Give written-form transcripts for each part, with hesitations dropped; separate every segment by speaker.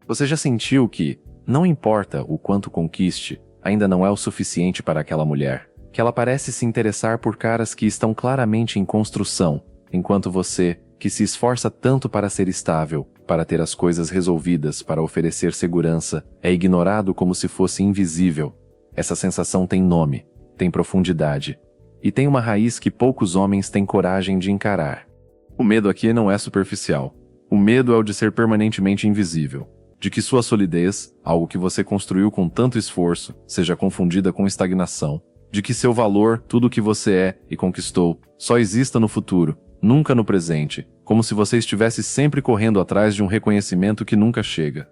Speaker 1: Você já sentiu que, não importa o quanto conquiste, ainda não é o suficiente para aquela mulher? Que ela parece se interessar por caras que estão claramente em construção, enquanto você, que se esforça tanto para ser estável, para ter as coisas resolvidas, para oferecer segurança, é ignorado como se fosse invisível. Essa sensação tem nome, tem profundidade, e tem uma raiz que poucos homens têm coragem de encarar. O medo aqui não é superficial. O medo é o de ser permanentemente invisível, de que sua solidez, algo que você construiu com tanto esforço, seja confundida com estagnação, de que seu valor, tudo o que você é e conquistou, só exista no futuro, nunca no presente, como se você estivesse sempre correndo atrás de um reconhecimento que nunca chega.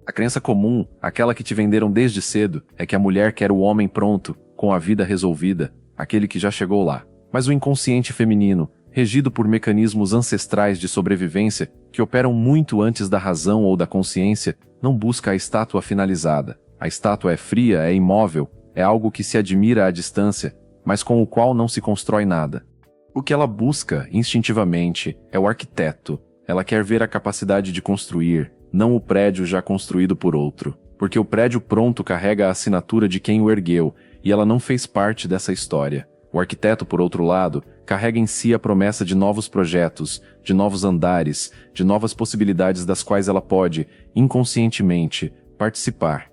Speaker 1: A crença comum, aquela que te venderam desde cedo, é que a mulher quer o homem pronto, com a vida resolvida, aquele que já chegou lá. Mas o inconsciente feminino, regido por mecanismos ancestrais de sobrevivência que operam muito antes da razão ou da consciência, não busca a estátua finalizada. A estátua é fria, é imóvel, é algo que se admira à distância, mas com o qual não se constrói nada. O que ela busca, instintivamente, é o arquiteto. Ela quer ver a capacidade de construir, não o prédio já construído por outro, porque o prédio pronto carrega a assinatura de quem o ergueu, e ela não fez parte dessa história. O arquiteto, por outro lado, carrega em si a promessa de novos projetos, de novos andares, de novas possibilidades das quais ela pode, inconscientemente, participar.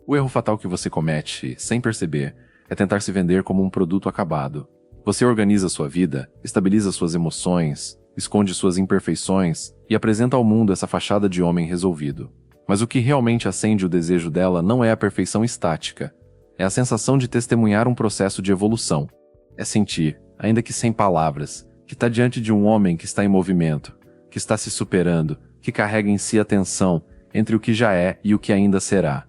Speaker 1: O erro fatal que você comete, sem perceber, é tentar se vender como um produto acabado. Você organiza sua vida, estabiliza suas emoções, esconde suas imperfeições e apresenta ao mundo essa fachada de homem resolvido. Mas o que realmente acende o desejo dela não é a perfeição estática, é a sensação de testemunhar um processo de evolução. É sentir, ainda que sem palavras, que está diante de um homem que está em movimento, que está se superando, que carrega em si a tensão entre o que já é e o que ainda será.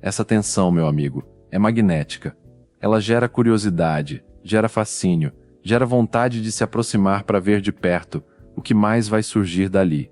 Speaker 1: Essa tensão, meu amigo, é magnética. Ela gera curiosidade, gera fascínio, gera vontade de se aproximar para ver de perto o que mais vai surgir dali.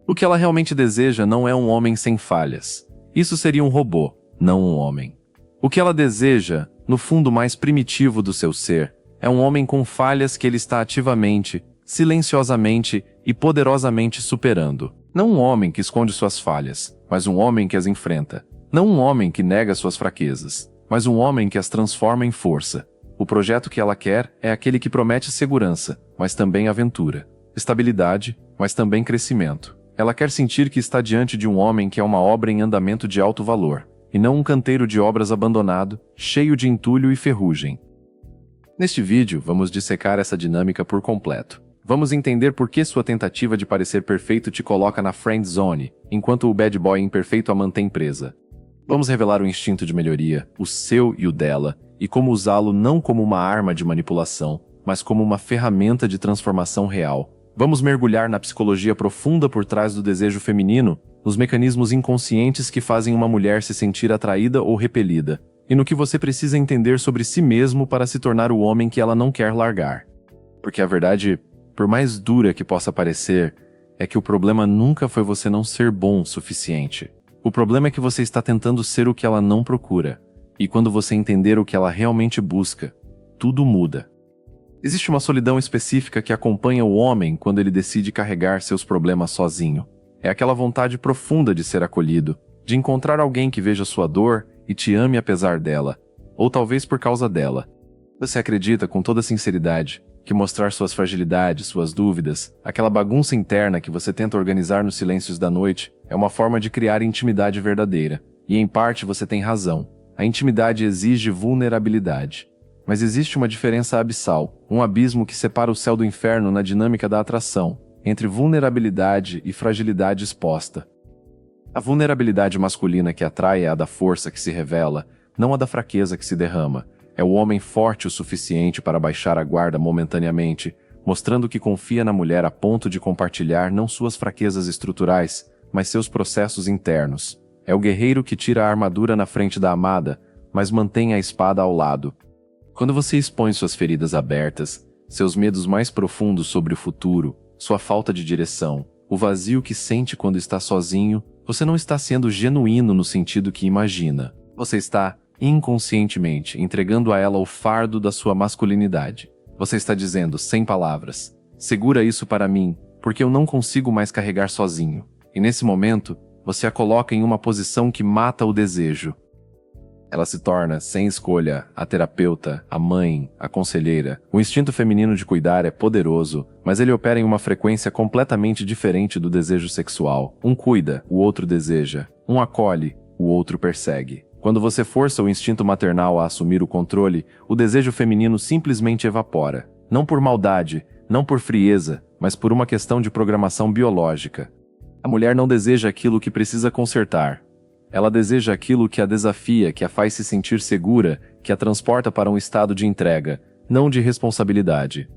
Speaker 1: O que ela realmente deseja não é um homem sem falhas. Isso seria um robô, não um homem. O que ela deseja, no fundo mais primitivo do seu ser, é um homem com falhas que ele está ativamente, silenciosamente e poderosamente superando. Não um homem que esconde suas falhas, mas um homem que as enfrenta. Não um homem que nega suas fraquezas, mas um homem que as transforma em força. O projeto que ela quer é aquele que promete segurança, mas também aventura. Estabilidade, mas também crescimento. Ela quer sentir que está diante de um homem que é uma obra em andamento de alto valor, e não um canteiro de obras abandonado, cheio de entulho e ferrugem. Neste vídeo, vamos dissecar essa dinâmica por completo. Vamos entender por que sua tentativa de parecer perfeito te coloca na friend zone, enquanto o bad boy imperfeito a mantém presa. Vamos revelar o instinto de melhoria, o seu e o dela, e como usá-lo não como uma arma de manipulação, mas como uma ferramenta de transformação real. Vamos mergulhar na psicologia profunda por trás do desejo feminino, nos mecanismos inconscientes que fazem uma mulher se sentir atraída ou repelida, e no que você precisa entender sobre si mesmo para se tornar o homem que ela não quer largar. Porque a verdade, por mais dura que possa parecer, é que o problema nunca foi você não ser bom o suficiente. O problema é que você está tentando ser o que ela não procura. E quando você entender o que ela realmente busca, tudo muda. Existe uma solidão específica que acompanha o homem quando ele decide carregar seus problemas sozinho. É aquela vontade profunda de ser acolhido, de encontrar alguém que veja sua dor e te ame apesar dela, ou talvez por causa dela. Você acredita com toda sinceridade que mostrar suas fragilidades, suas dúvidas, aquela bagunça interna que você tenta organizar nos silêncios da noite, é uma forma de criar intimidade verdadeira. E em parte você tem razão. A intimidade exige vulnerabilidade. Mas existe uma diferença abissal, um abismo que separa o céu do inferno na dinâmica da atração, entre vulnerabilidade e fragilidade exposta. A vulnerabilidade masculina que atrai é a da força que se revela, não a da fraqueza que se derrama. É o homem forte o suficiente para baixar a guarda momentaneamente, mostrando que confia na mulher a ponto de compartilhar não suas fraquezas estruturais, mas seus processos internos. É o guerreiro que tira a armadura na frente da amada, mas mantém a espada ao lado. Quando você expõe suas feridas abertas, seus medos mais profundos sobre o futuro, sua falta de direção, o vazio que sente quando está sozinho, você não está sendo genuíno no sentido que imagina. Você está, inconscientemente, entregando a ela o fardo da sua masculinidade. Você está dizendo, sem palavras, segura isso para mim, porque eu não consigo mais carregar sozinho. E nesse momento, você a coloca em uma posição que mata o desejo. Ela se torna, sem escolha, a terapeuta, a mãe, a conselheira. O instinto feminino de cuidar é poderoso, mas ele opera em uma frequência completamente diferente do desejo sexual. Um cuida, o outro deseja. Um acolhe, o outro persegue. Quando você força o instinto maternal a assumir o controle, o desejo feminino simplesmente evapora. Não por maldade, não por frieza, mas por uma questão de programação biológica. A mulher não deseja aquilo que precisa consertar. Ela deseja aquilo que a desafia, que a faz se sentir segura, que a transporta para um estado de entrega, não de responsabilidade.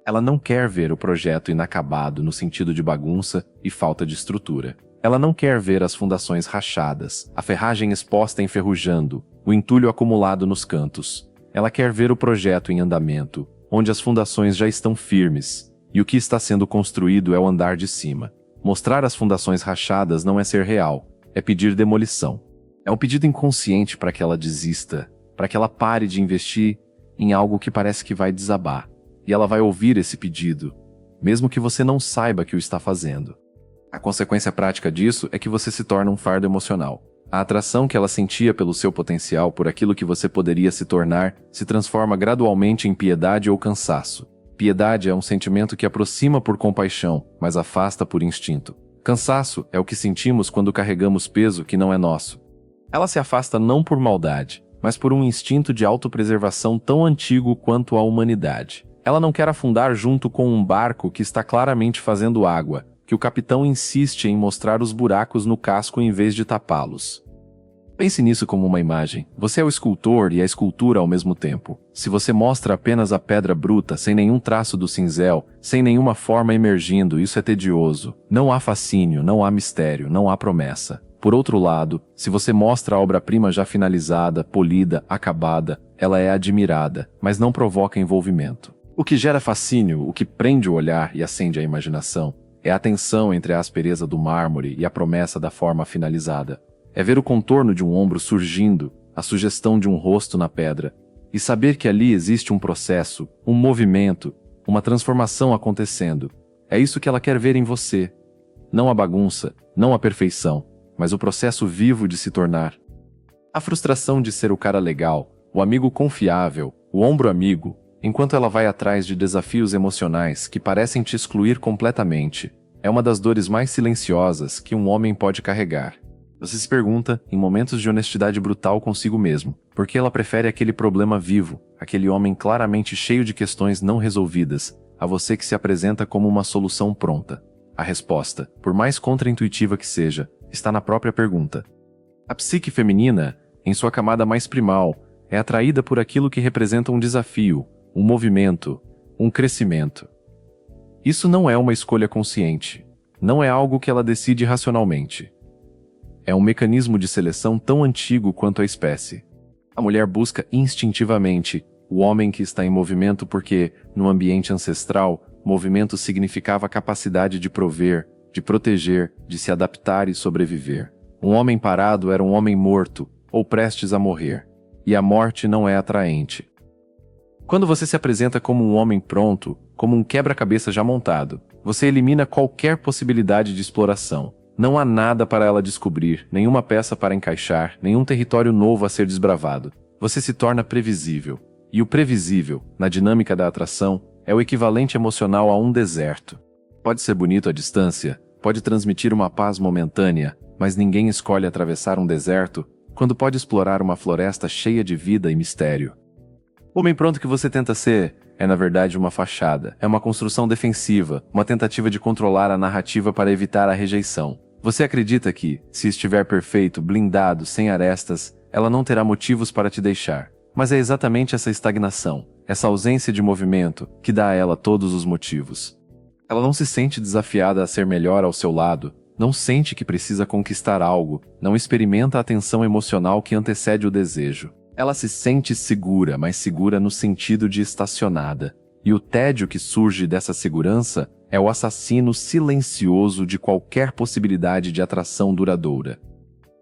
Speaker 1: Ela não quer ver o projeto inacabado no sentido de bagunça e falta de estrutura. Ela não quer ver as fundações rachadas, a ferragem exposta enferrujando, o entulho acumulado nos cantos. Ela quer ver o projeto em andamento, onde as fundações já estão firmes, e o que está sendo construído é o andar de cima. Mostrar as fundações rachadas não é ser real. É pedir demolição. É um pedido inconsciente para que ela desista, para que ela pare de investir em algo que parece que vai desabar. E ela vai ouvir esse pedido, mesmo que você não saiba que o está fazendo. A consequência prática disso é que você se torna um fardo emocional. A atração que ela sentia pelo seu potencial, por aquilo que você poderia se tornar, se transforma gradualmente em piedade ou cansaço. Piedade é um sentimento que aproxima por compaixão, mas afasta por instinto. Cansaço é o que sentimos quando carregamos peso que não é nosso. Ela se afasta não por maldade, mas por um instinto de autopreservação tão antigo quanto a humanidade. Ela não quer afundar junto com um barco que está claramente fazendo água, que o capitão insiste em mostrar os buracos no casco em vez de tapá-los. Pense nisso como uma imagem. Você é o escultor e a escultura ao mesmo tempo. Se você mostra apenas a pedra bruta, sem nenhum traço do cinzel, sem nenhuma forma emergindo, isso é tedioso. Não há fascínio, não há mistério, não há promessa. Por outro lado, se você mostra a obra-prima já finalizada, polida, acabada, ela é admirada, mas não provoca envolvimento. O que gera fascínio, o que prende o olhar e acende a imaginação, é a tensão entre a aspereza do mármore e a promessa da forma finalizada. É ver o contorno de um ombro surgindo, a sugestão de um rosto na pedra, e saber que ali existe um processo, um movimento, uma transformação acontecendo. É isso que ela quer ver em você. Não a bagunça, não a perfeição, mas o processo vivo de se tornar. A frustração de ser o cara legal, o amigo confiável, o ombro amigo, enquanto ela vai atrás de desafios emocionais que parecem te excluir completamente, é uma das dores mais silenciosas que um homem pode carregar. Você se pergunta, em momentos de honestidade brutal consigo mesmo, por que ela prefere aquele problema vivo, aquele homem claramente cheio de questões não resolvidas, a você que se apresenta como uma solução pronta. A resposta, por mais contraintuitiva que seja, está na própria pergunta. A psique feminina, em sua camada mais primal, é atraída por aquilo que representa um desafio, um movimento, um crescimento. Isso não é uma escolha consciente. Não é algo que ela decide racionalmente. É um mecanismo de seleção tão antigo quanto a espécie. A mulher busca instintivamente o homem que está em movimento porque, no ambiente ancestral, movimento significava capacidade de prover, de proteger, de se adaptar e sobreviver. Um homem parado era um homem morto, ou prestes a morrer. E a morte não é atraente. Quando você se apresenta como um homem pronto, como um quebra-cabeça já montado, você elimina qualquer possibilidade de exploração. Não há nada para ela descobrir, nenhuma peça para encaixar, nenhum território novo a ser desbravado. Você se torna previsível. E o previsível, na dinâmica da atração, é o equivalente emocional a um deserto. Pode ser bonito à distância, pode transmitir uma paz momentânea, mas ninguém escolhe atravessar um deserto quando pode explorar uma floresta cheia de vida e mistério. O homem pronto que você tenta ser é na verdade uma fachada, é uma construção defensiva, uma tentativa de controlar a narrativa para evitar a rejeição. Você acredita que, se estiver perfeito, blindado, sem arestas, ela não terá motivos para te deixar. Mas é exatamente essa estagnação, essa ausência de movimento, que dá a ela todos os motivos. Ela não se sente desafiada a ser melhor ao seu lado, não sente que precisa conquistar algo, não experimenta a tensão emocional que antecede o desejo. Ela se sente segura, mas segura no sentido de estacionada. E o tédio que surge dessa segurança é o assassino silencioso de qualquer possibilidade de atração duradoura.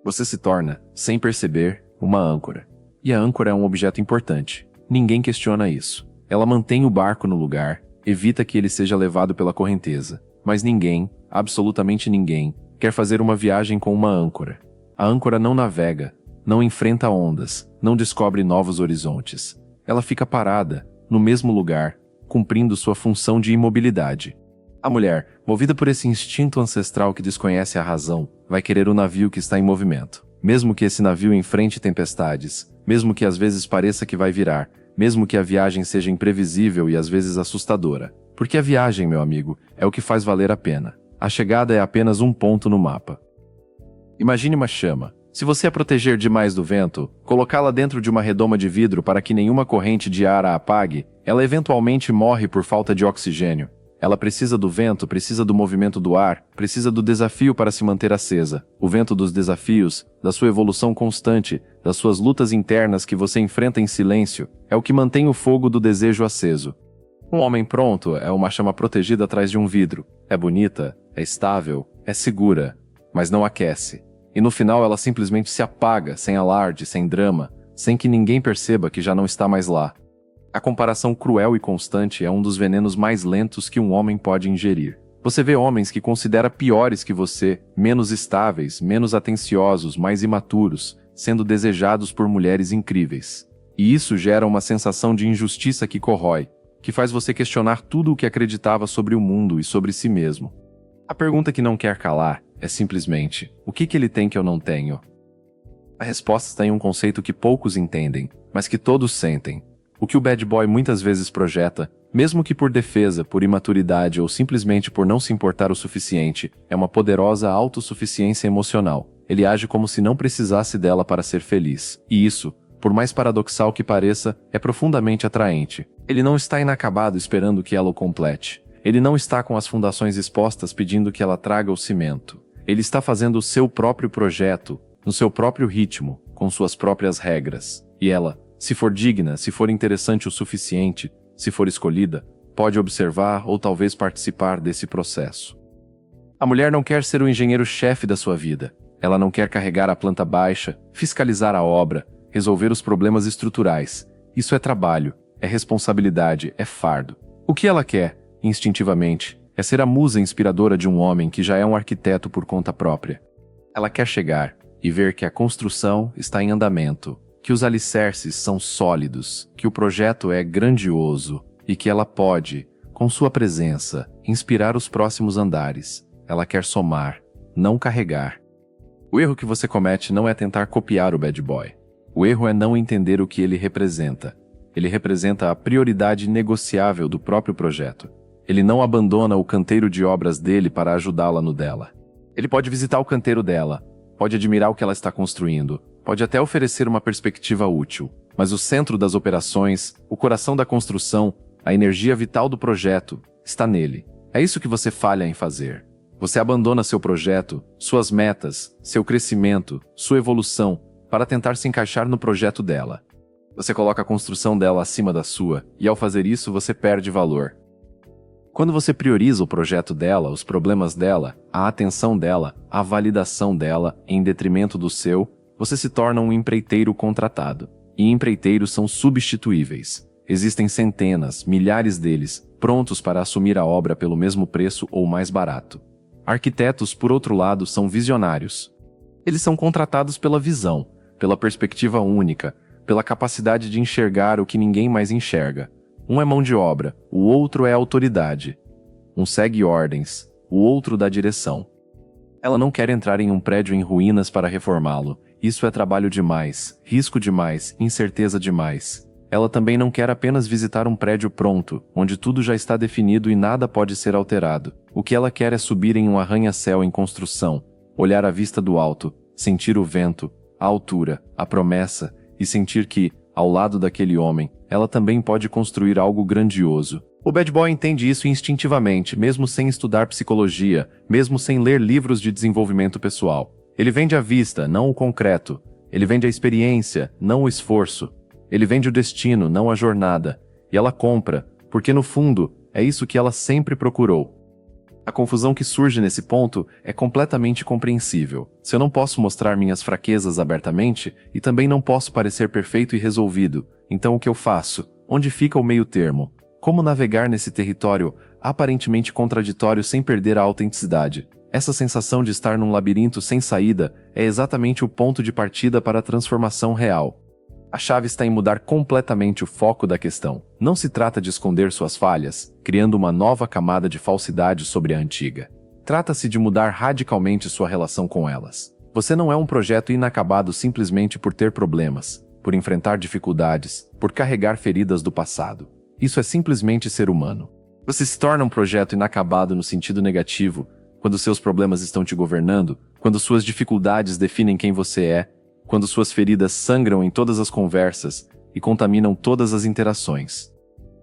Speaker 1: Você se torna, sem perceber, uma âncora. E a âncora é um objeto importante. Ninguém questiona isso. Ela mantém o barco no lugar, evita que ele seja levado pela correnteza. Mas ninguém, absolutamente ninguém, quer fazer uma viagem com uma âncora. A âncora não navega, não enfrenta ondas, não descobre novos horizontes. Ela fica parada, no mesmo lugar, cumprindo sua função de imobilidade. A mulher, movida por esse instinto ancestral que desconhece a razão, vai querer o navio que está em movimento. Mesmo que esse navio enfrente tempestades, mesmo que às vezes pareça que vai virar, mesmo que a viagem seja imprevisível e às vezes assustadora. Porque a viagem, meu amigo, é o que faz valer a pena. A chegada é apenas um ponto no mapa. Imagine uma chama. Se você a proteger demais do vento, colocá-la dentro de uma redoma de vidro para que nenhuma corrente de ar a apague, ela eventualmente morre por falta de oxigênio. Ela precisa do vento, precisa do movimento do ar, precisa do desafio para se manter acesa. O vento dos desafios, da sua evolução constante, das suas lutas internas que você enfrenta em silêncio, é o que mantém o fogo do desejo aceso. Um homem pronto é uma chama protegida atrás de um vidro. É bonita, é estável, é segura, mas não aquece. E no final ela simplesmente se apaga, sem alarde, sem drama, sem que ninguém perceba que já não está mais lá. A comparação cruel e constante é um dos venenos mais lentos que um homem pode ingerir. Você vê homens que considera piores que você, menos estáveis, menos atenciosos, mais imaturos, sendo desejados por mulheres incríveis. E isso gera uma sensação de injustiça que corrói, que faz você questionar tudo o que acreditava sobre o mundo e sobre si mesmo. A pergunta que não quer calar é simplesmente: o que ele tem que eu não tenho? A resposta está em um conceito que poucos entendem, mas que todos sentem. O que o bad boy muitas vezes projeta, mesmo que por defesa, por imaturidade ou simplesmente por não se importar o suficiente, é uma poderosa autossuficiência emocional. Ele age como se não precisasse dela para ser feliz. E isso, por mais paradoxal que pareça, é profundamente atraente. Ele não está inacabado esperando que ela o complete. Ele não está com as fundações expostas pedindo que ela traga o cimento. Ele está fazendo o seu próprio projeto, no seu próprio ritmo, com suas próprias regras. E ela, se for digna, se for interessante o suficiente, se for escolhida, pode observar ou talvez participar desse processo. A mulher não quer ser o engenheiro-chefe da sua vida. Ela não quer carregar a planta baixa, fiscalizar a obra, resolver os problemas estruturais. Isso é trabalho, é responsabilidade, é fardo. O que ela quer, instintivamente, é ser a musa inspiradora de um homem que já é um arquiteto por conta própria. Ela quer chegar e ver que a construção está em andamento, que os alicerces são sólidos, que o projeto é grandioso e que ela pode, com sua presença, inspirar os próximos andares. Ela quer somar, não carregar. O erro que você comete não é tentar copiar o bad boy. O erro é não entender o que ele representa. Ele representa a prioridade negociável do próprio projeto. Ele não abandona o canteiro de obras dele para ajudá-la no dela. Ele pode visitar o canteiro dela, pode admirar o que ela está construindo, pode até oferecer uma perspectiva útil, mas o centro das operações, o coração da construção, a energia vital do projeto, está nele. É isso que você falha em fazer. Você abandona seu projeto, suas metas, seu crescimento, sua evolução, para tentar se encaixar no projeto dela. Você coloca a construção dela acima da sua, e ao fazer isso você perde valor. Quando você prioriza o projeto dela, os problemas dela, a atenção dela, a validação dela, em detrimento do seu, você se torna um empreiteiro contratado. E empreiteiros são substituíveis. Existem centenas, milhares deles, prontos para assumir a obra pelo mesmo preço ou mais barato. Arquitetos, por outro lado, são visionários. Eles são contratados pela visão, pela perspectiva única, pela capacidade de enxergar o que ninguém mais enxerga. Um é mão de obra, o outro é autoridade. Um segue ordens, o outro dá direção. Ela não quer entrar em um prédio em ruínas para reformá-lo. Isso é trabalho demais, risco demais, incerteza demais. Ela também não quer apenas visitar um prédio pronto, onde tudo já está definido e nada pode ser alterado. O que ela quer é subir em um arranha-céu em construção, olhar a vista do alto, sentir o vento, a altura, a promessa, e sentir que, ao lado daquele homem, ela também pode construir algo grandioso. O bad boy entende isso instintivamente, mesmo sem estudar psicologia, mesmo sem ler livros de desenvolvimento pessoal. Ele vende a vista, não o concreto. Ele vende a experiência, não o esforço. Ele vende o destino, não a jornada. E ela compra, porque no fundo, é isso que ela sempre procurou. A confusão que surge nesse ponto é completamente compreensível. Se eu não posso mostrar minhas fraquezas abertamente, e também não posso parecer perfeito e resolvido, então o que eu faço? Onde fica o meio termo? Como navegar nesse território aparentemente contraditório sem perder a autenticidade? Essa sensação de estar num labirinto sem saída é exatamente o ponto de partida para a transformação real. A chave está em mudar completamente o foco da questão. Não se trata de esconder suas falhas, criando uma nova camada de falsidade sobre a antiga. Trata-se de mudar radicalmente sua relação com elas. Você não é um projeto inacabado simplesmente por ter problemas, por enfrentar dificuldades, por carregar feridas do passado. Isso é simplesmente ser humano. Você se torna um projeto inacabado no sentido negativo, quando seus problemas estão te governando, quando suas dificuldades definem quem você é, quando suas feridas sangram em todas as conversas e contaminam todas as interações.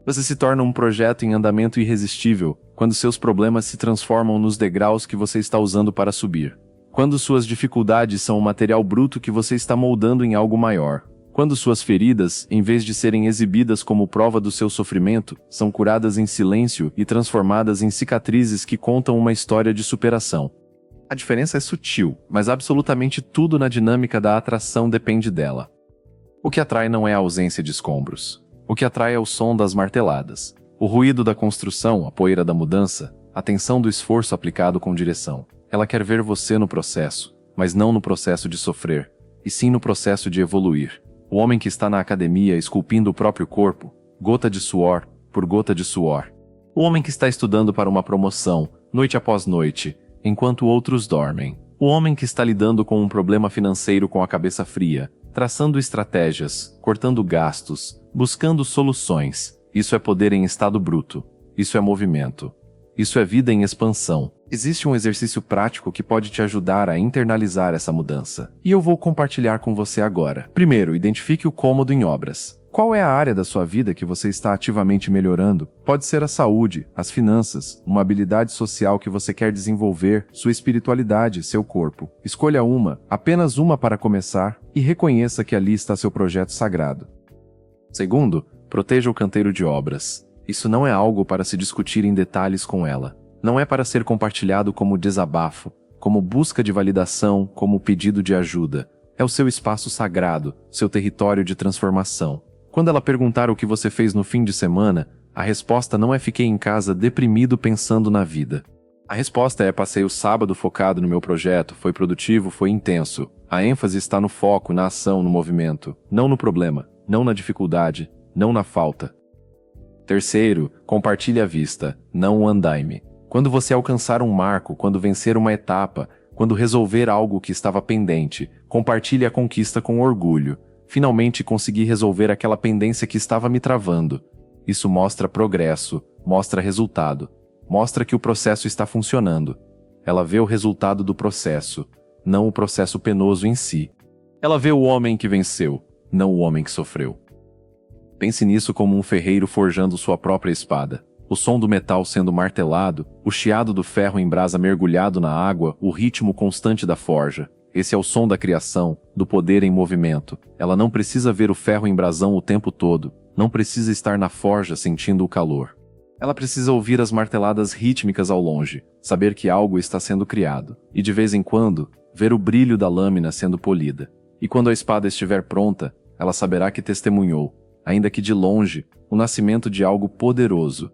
Speaker 1: Você se torna um projeto em andamento irresistível quando seus problemas se transformam nos degraus que você está usando para subir. Quando suas dificuldades são o material bruto que você está moldando em algo maior. Quando suas feridas, em vez de serem exibidas como prova do seu sofrimento, são curadas em silêncio e transformadas em cicatrizes que contam uma história de superação. A diferença é sutil, mas absolutamente tudo na dinâmica da atração depende dela. O que atrai não é a ausência de escombros. O que atrai é o som das marteladas, o ruído da construção, a poeira da mudança, a tensão do esforço aplicado com direção. Ela quer ver você no processo, mas não no processo de sofrer, e sim no processo de evoluir. O homem que está na academia esculpindo o próprio corpo, gota de suor por gota de suor. O homem que está estudando para uma promoção, noite após noite, enquanto outros dormem. O homem que está lidando com um problema financeiro com a cabeça fria, traçando estratégias, cortando gastos, buscando soluções. Isso é poder em estado bruto. Isso é movimento. Isso é vida em expansão. Existe um exercício prático que pode te ajudar a internalizar essa mudança. E eu vou compartilhar com você agora. Primeiro, identifique o cômodo em obras. Qual é a área da sua vida que você está ativamente melhorando? Pode ser a saúde, as finanças, uma habilidade social que você quer desenvolver, sua espiritualidade, seu corpo. Escolha uma, apenas uma para começar, e reconheça que ali está seu projeto sagrado. Segundo, proteja o canteiro de obras. Isso não é algo para se discutir em detalhes com ela. Não é para ser compartilhado como desabafo, como busca de validação, como pedido de ajuda. É o seu espaço sagrado, seu território de transformação. Quando ela perguntar o que você fez no fim de semana, a resposta não é fiquei em casa deprimido pensando na vida. A resposta é passei o sábado focado no meu projeto, foi produtivo, foi intenso. A ênfase está no foco, na ação, no movimento, não no problema, não na dificuldade, não na falta. Terceiro, compartilhe a vista, não o andaime. Quando você alcançar um marco, quando vencer uma etapa, quando resolver algo que estava pendente, compartilhe a conquista com orgulho. Finalmente consegui resolver aquela pendência que estava me travando. Isso mostra progresso, mostra resultado, mostra que o processo está funcionando. Ela vê o resultado do processo, não o processo penoso em si. Ela vê o homem que venceu, não o homem que sofreu. Pense nisso como um ferreiro forjando sua própria espada. O som do metal sendo martelado, o chiado do ferro em brasa mergulhado na água, o ritmo constante da forja. Esse é o som da criação, do poder em movimento. Ela não precisa ver o ferro em brasão o tempo todo, não precisa estar na forja sentindo o calor. Ela precisa ouvir as marteladas rítmicas ao longe, saber que algo está sendo criado, e de vez em quando, ver o brilho da lâmina sendo polida. E quando a espada estiver pronta, ela saberá que testemunhou, ainda que de longe, o nascimento de algo poderoso.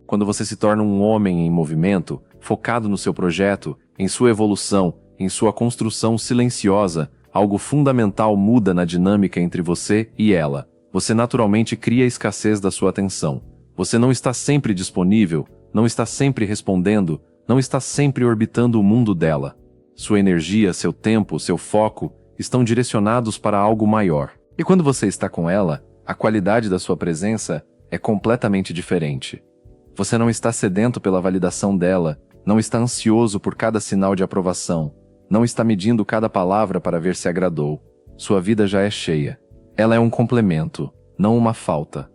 Speaker 1: Quando você se torna um homem em movimento, focado no seu projeto, em sua evolução, em sua construção silenciosa, algo fundamental muda na dinâmica entre você e ela. Você naturalmente cria a escassez da sua atenção. Você não está sempre disponível, não está sempre respondendo, não está sempre orbitando o mundo dela. Sua energia, seu tempo, seu foco estão direcionados para algo maior. E quando você está com ela, a qualidade da sua presença é completamente diferente. Você não está sedento pela validação dela, não está ansioso por cada sinal de aprovação, não está medindo cada palavra para ver se agradou. Sua vida já é cheia. Ela é um complemento, não uma falta.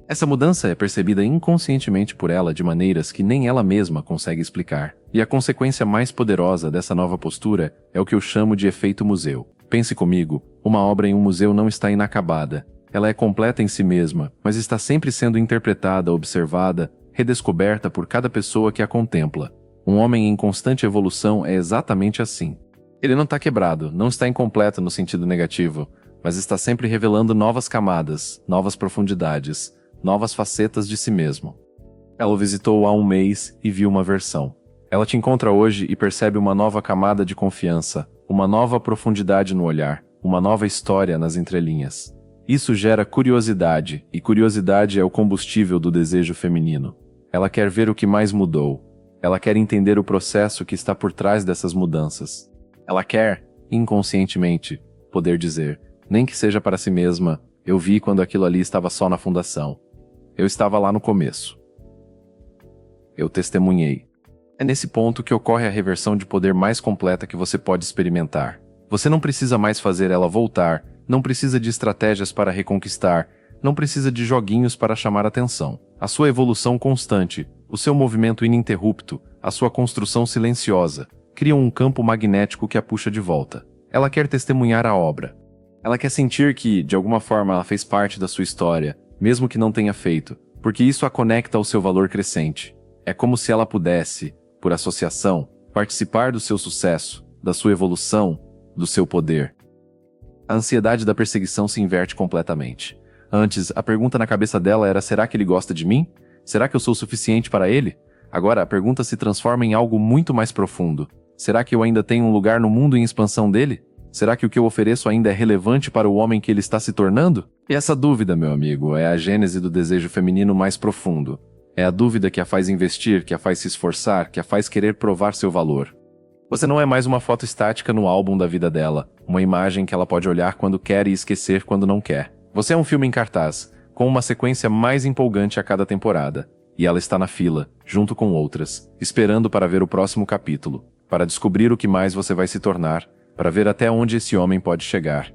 Speaker 1: Essa mudança é percebida inconscientemente por ela de maneiras que nem ela mesma consegue explicar. E a consequência mais poderosa dessa nova postura é o que eu chamo de efeito museu. Pense comigo, uma obra em um museu não está inacabada. Ela é completa em si mesma, mas está sempre sendo interpretada, observada, redescoberta por cada pessoa que a contempla. Um homem em constante evolução é exatamente assim. Ele não está quebrado, não está incompleto no sentido negativo, mas está sempre revelando novas camadas, novas profundidades, novas facetas de si mesmo. Ela o visitou há um mês e viu uma versão. Ela te encontra hoje e percebe uma nova camada de confiança, uma nova profundidade no olhar, uma nova história nas entrelinhas. Isso gera curiosidade, e curiosidade é o combustível do desejo feminino. Ela quer ver o que mais mudou. Ela quer entender o processo que está por trás dessas mudanças. Ela quer, inconscientemente, poder dizer, nem que seja para si mesma, eu vi quando aquilo ali estava só na fundação. Eu estava lá no começo. Eu testemunhei. É nesse ponto que ocorre a reversão de poder mais completa que você pode experimentar. Você não precisa mais fazer ela voltar, não precisa de estratégias para reconquistar, não precisa de joguinhos para chamar atenção. A sua evolução constante, o seu movimento ininterrupto, a sua construção silenciosa, criam um campo magnético que a puxa de volta. Ela quer testemunhar a obra. Ela quer sentir que, de alguma forma, ela fez parte da sua história, mesmo que não tenha feito, porque isso a conecta ao seu valor crescente. É como se ela pudesse, por associação, participar do seu sucesso, da sua evolução, do seu poder. A ansiedade da perseguição se inverte completamente. Antes, a pergunta na cabeça dela era: será que ele gosta de mim? Será que eu sou suficiente para ele? Agora, a pergunta se transforma em algo muito mais profundo. Será que eu ainda tenho um lugar no mundo em expansão dele? Será que o que eu ofereço ainda é relevante para o homem que ele está se tornando? E essa dúvida, meu amigo, é a gênese do desejo feminino mais profundo. É a dúvida que a faz investir, que a faz se esforçar, que a faz querer provar seu valor. Você não é mais uma foto estática no álbum da vida dela, uma imagem que ela pode olhar quando quer e esquecer quando não quer. Você é um filme em cartaz, com uma sequência mais empolgante a cada temporada. E ela está na fila, junto com outras, esperando para ver o próximo capítulo, para descobrir o que mais você vai se tornar, para ver até onde esse homem pode chegar.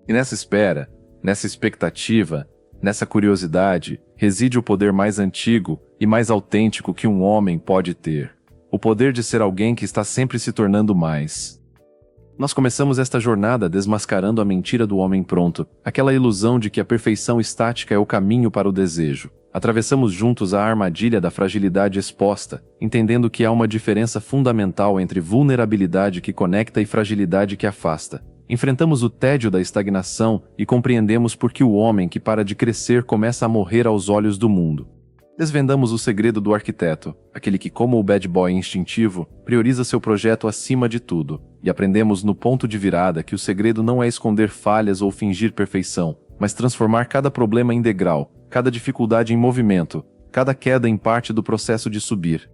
Speaker 1: E nessa espera, nessa expectativa, nessa curiosidade, reside o poder mais antigo e mais autêntico que um homem pode ter. O poder de ser alguém que está sempre se tornando mais. Nós começamos esta jornada desmascarando a mentira do homem pronto, aquela ilusão de que a perfeição estática é o caminho para o desejo. Atravessamos juntos a armadilha da fragilidade exposta, entendendo que há uma diferença fundamental entre vulnerabilidade que conecta e fragilidade que afasta. Enfrentamos o tédio da estagnação e compreendemos por que o homem que para de crescer começa a morrer aos olhos do mundo. Desvendamos o segredo do arquiteto, aquele que, como o bad boy instintivo, prioriza seu projeto acima de tudo, e aprendemos no ponto de virada que o segredo não é esconder falhas ou fingir perfeição, mas transformar cada problema em degrau, cada dificuldade em movimento, cada queda em parte do processo de subir.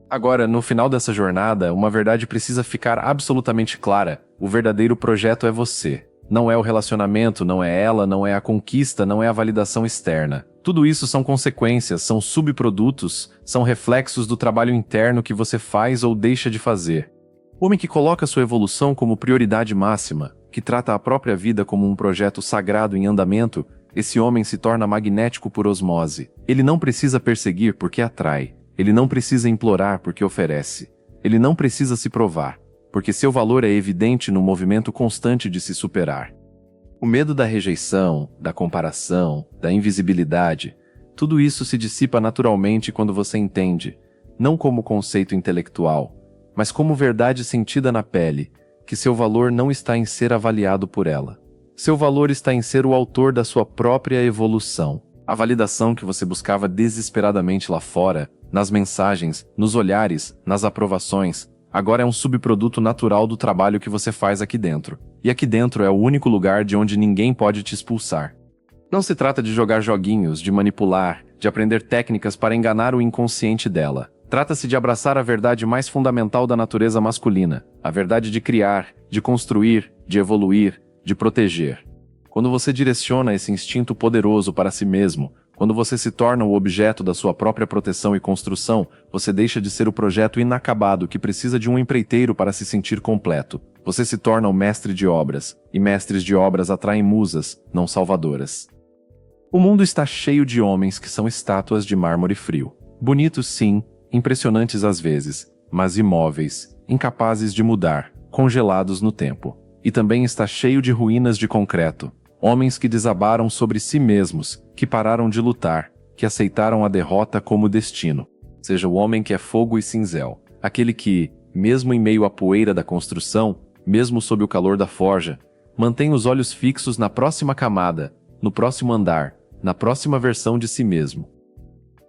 Speaker 1: Agora, no final dessa jornada, uma verdade precisa ficar absolutamente clara: o verdadeiro projeto é você. Não é o relacionamento, não é ela, não é a conquista, não é a validação externa. Tudo isso são consequências, são subprodutos, são reflexos do trabalho interno que você faz ou deixa de fazer. O homem que coloca sua evolução como prioridade máxima, que trata a própria vida como um projeto sagrado em andamento, esse homem se torna magnético por osmose. Ele não precisa perseguir porque atrai. Ele não precisa implorar porque oferece. Ele não precisa se provar, porque seu valor é evidente no movimento constante de se superar. O medo da rejeição, da comparação, da invisibilidade, tudo isso se dissipa naturalmente quando você entende, não como conceito intelectual, mas como verdade sentida na pele, que seu valor não está em ser avaliado por ela. Seu valor está em ser o autor da sua própria evolução. A validação que você buscava desesperadamente lá fora, nas mensagens, nos olhares, nas aprovações, agora é um subproduto natural do trabalho que você faz aqui dentro. E aqui dentro é o único lugar de onde ninguém pode te expulsar. Não se trata de jogar joguinhos, de manipular, de aprender técnicas para enganar o inconsciente dela. Trata-se de abraçar a verdade mais fundamental da natureza masculina, a verdade de criar, de construir, de evoluir, de proteger. Quando você direciona esse instinto poderoso para si mesmo, quando você se torna o objeto da sua própria proteção e construção, você deixa de ser o projeto inacabado que precisa de um empreiteiro para se sentir completo. Você se torna o mestre de obras, e mestres de obras atraem musas, não salvadoras. O mundo está cheio de homens que são estátuas de mármore frio. Bonitos sim, impressionantes às vezes, mas imóveis, incapazes de mudar, congelados no tempo. E também está cheio de ruínas de concreto. Homens que desabaram sobre si mesmos, que pararam de lutar, que aceitaram a derrota como destino. Seja o homem que é fogo e cinzel, aquele que, mesmo em meio à poeira da construção, mesmo sob o calor da forja, mantém os olhos fixos na próxima camada, no próximo andar, na próxima versão de si mesmo.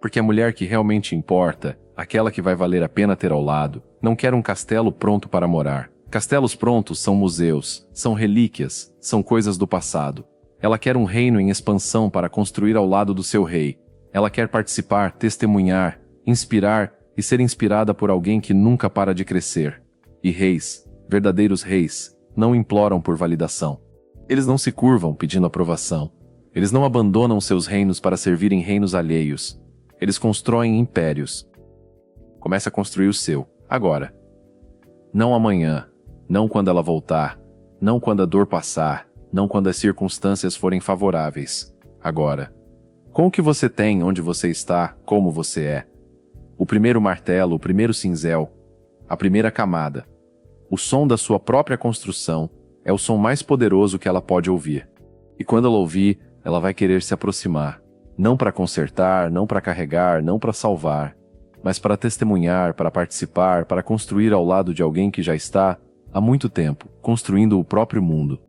Speaker 1: Porque a mulher que realmente importa, aquela que vai valer a pena ter ao lado, não quer um castelo pronto para morar. Castelos prontos são museus, são relíquias, são coisas do passado. Ela quer um reino em expansão para construir ao lado do seu rei. Ela quer participar, testemunhar, inspirar e ser inspirada por alguém que nunca para de crescer. E reis, verdadeiros reis, não imploram por validação. Eles não se curvam pedindo aprovação. Eles não abandonam seus reinos para servirem reinos alheios. Eles constroem impérios. Comece a construir o seu, agora. Não amanhã, não quando ela voltar, não quando a dor passar, não quando as circunstâncias forem favoráveis. Agora. Com o que você tem, onde você está, como você é. O primeiro martelo, o primeiro cinzel, a primeira camada. O som da sua própria construção é o som mais poderoso que ela pode ouvir. E quando ela ouvir, ela vai querer se aproximar. Não para consertar, não para carregar, não para salvar, mas para testemunhar, para participar, para construir ao lado de alguém que já está, há muito tempo, construindo o próprio mundo.